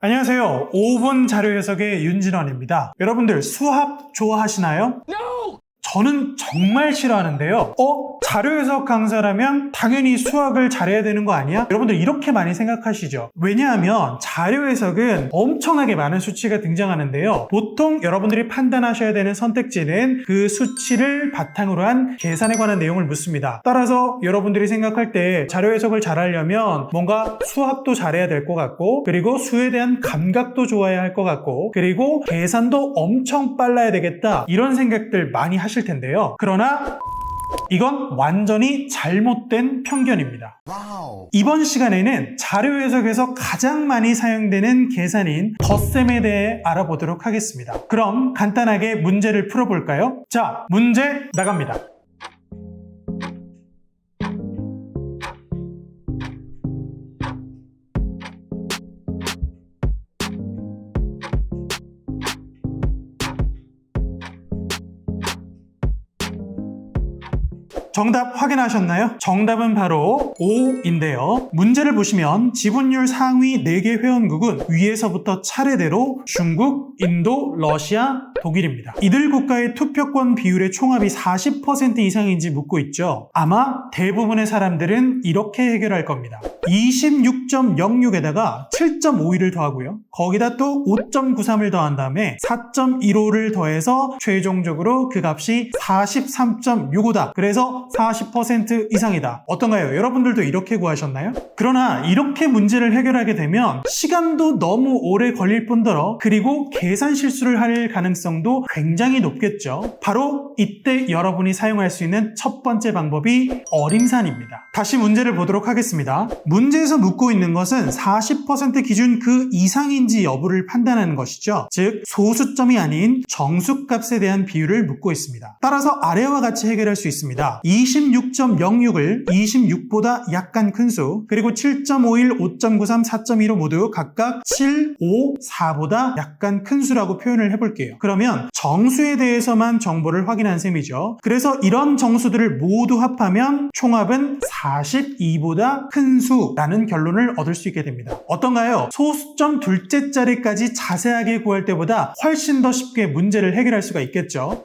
안녕하세요. 5분 자료 해석의 윤진원입니다. 여러분들 수학 좋아하시나요? 저는 정말 싫어하는데요. 자료 해석 강사라면 당연히 수학을 잘해야 되는 거 아니야? 여러분들 이렇게 많이 생각하시죠? 왜냐하면 자료 해석은 엄청나게 많은 수치가 등장하는데요. 보통 여러분들이 판단하셔야 되는 선택지는 그 수치를 바탕으로 한 계산에 관한 내용을 묻습니다. 따라서 여러분들이 생각할 때 자료 해석을 잘하려면 뭔가 수학도 잘해야 될 것 같고, 그리고 수에 대한 감각도 좋아야 할 것 같고, 그리고 계산도 엄청 빨라야 되겠다, 이런 생각들 많이 하실 텐데요. 그러나 이건 완전히 잘못된 편견입니다. 이번 시간에는 자료 해석에서 가장 많이 사용되는 계산인 덧셈에 대해 알아보도록 하겠습니다. 그럼 간단하게 문제를 풀어볼까요? 자, 문제 나갑니다. 정답 확인하셨나요? 정답은 바로 5인데요. 문제를 보시면 지분율 상위 4개 회원국은 위에서부터 차례대로 중국, 인도, 러시아, 독일입니다. 이들 국가의 투표권 비율의 총합이 40% 이상인지 묻고 있죠. 아마 대부분의 사람들은 이렇게 해결할 겁니다. 26.06에다가 7.51을 더하고요. 거기다 또 5.93을 더한 다음에 4.15를 더해서 최종적으로 그 값이 43.65다. 그래서 40% 이상이다. 어떤가요? 여러분들도 이렇게 구하셨나요? 그러나 이렇게 문제를 해결하게 되면 시간도 너무 오래 걸릴 뿐더러 그리고 계산 실수를 할 가능성도 굉장히 높겠죠. 바로 이때 여러분이 사용할 수 있는 첫 번째 방법이 어림산입니다. 다시 문제를 보도록 하겠습니다. 문제에서 묻고 있는 것은 40% 기준 그 이상인지 여부를 판단하는 것이죠. 즉 소수점이 아닌 정수값에 대한 비율을 묻고 있습니다. 따라서 아래와 같이 해결할 수 있습니다. 26.06을 26보다 약간 큰 수, 그리고 7.51, 5.93, 4.15 모두 각각 7, 5, 4보다 약간 큰 수라고 표현을 해볼게요. 그러면 정수에 대해서만 정보를 확인한 셈이죠. 그래서 이런 정수들을 모두 합하면 총합은 42보다 큰 수라는 결론을 얻을 수 있게 됩니다. 어떤가요? 소수점 둘째 자리까지 자세하게 구할 때보다 훨씬 더 쉽게 문제를 해결할 수가 있겠죠.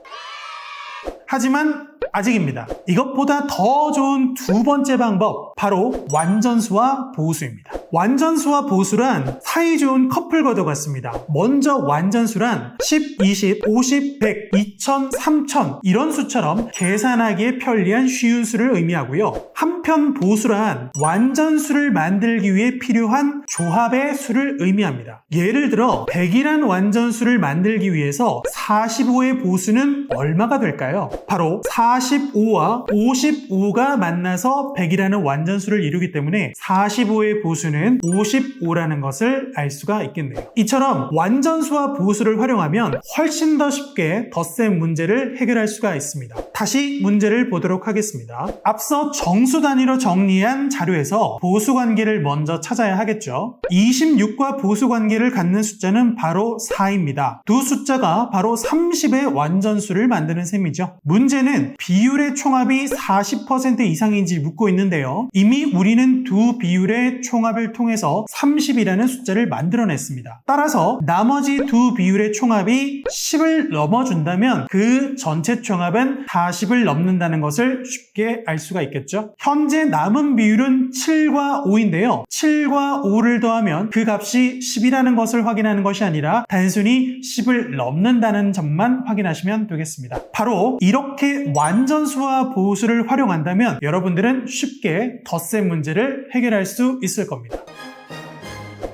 하지만 아직입니다. 이것보다 더 좋은 두 번째 방법, 바로 완전수와 보수입니다. 완전수와 보수란 사이좋은 커플과도 같습니다. 먼저 완전수란 10, 20, 50, 100, 2000, 3000 이런 수처럼 계산하기에 편리한 쉬운 수를 의미하고요. 한편 보수란 완전수를 만들기 위해 필요한 조합의 수를 의미합니다. 예를 들어 100이란 완전수를 만들기 위해서 45의 보수는 얼마가 될까요? 바로 45와 55가 만나서 100이라는 완전수를 이루기 때문에 45의 보수는 55라는 것을 알 수가 있겠네요. 이처럼 완전수와 보수를 활용하면 훨씬 더 쉽게 덧셈 문제를 해결할 수가 있습니다. 다시 문제를 보도록 하겠습니다. 앞서 정수 단위로 정리한 자료에서 보수 관계를 먼저 찾아야 하겠죠. 26과 보수 관계를 갖는 숫자는 바로 4입니다. 두 숫자가 바로 30의 완전수를 만드는 셈이죠. 문제는 비율의 총합이 40% 이상인지 묻고 있는데요. 이미 우리는 두 비율의 총합을 통해서 30이라는 숫자를 만들어냈습니다. 따라서 나머지 두 비율의 총합이 10을 넘어준다면 그 전체 총합은 40을 넘는다는 것을 쉽게 알 수가 있겠죠. 현재 남은 비율은 7과 5인데요. 7과 5를 더하면 그 값이 10이라는 것을 확인하는 것이 아니라 단순히 10을 넘는다는 점만 확인하시면 되겠습니다. 바로 이렇게 완전수와 보수를 활용한다면 여러분들은 쉽게 덧셈 문제를 해결할 수 있을 겁니다.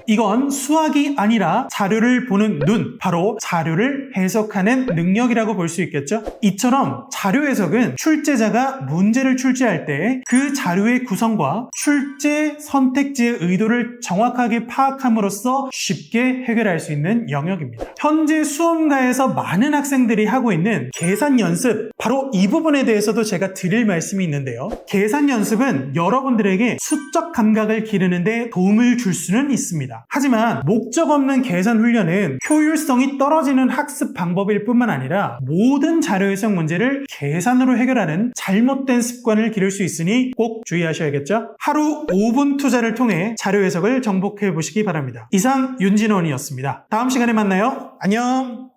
이건 수학이 아니라 자료를 보는 눈, 바로 자료를 해석하는 능력이라고 볼 수 있겠죠? 이처럼 자료 해석은 출제자가 문제를 출제할 때 그 자료의 구성과 출제 선택지의 의도를 정확하게 파악함으로써 쉽게 해결할 수 있는 영역입니다. 현재 수험가에서 많은 학생들이 하고 있는 계산 연습, 바로 이 부분에 대해서도 제가 드릴 말씀이 있는데요. 계산 연습은 여러분들에게 수적 감각을 기르는 데 도움을 줄 수는 있습니다. 있습니다. 하지만 목적 없는 계산 훈련은 효율성이 떨어지는 학습 방법일 뿐만 아니라 모든 자료 해석 문제를 계산으로 해결하는 잘못된 습관을 기를 수 있으니 꼭 주의하셔야겠죠? 하루 5분 투자를 통해 자료 해석을 정복해 보시기 바랍니다. 이상 윤진원이었습니다. 다음 시간에 만나요. 안녕!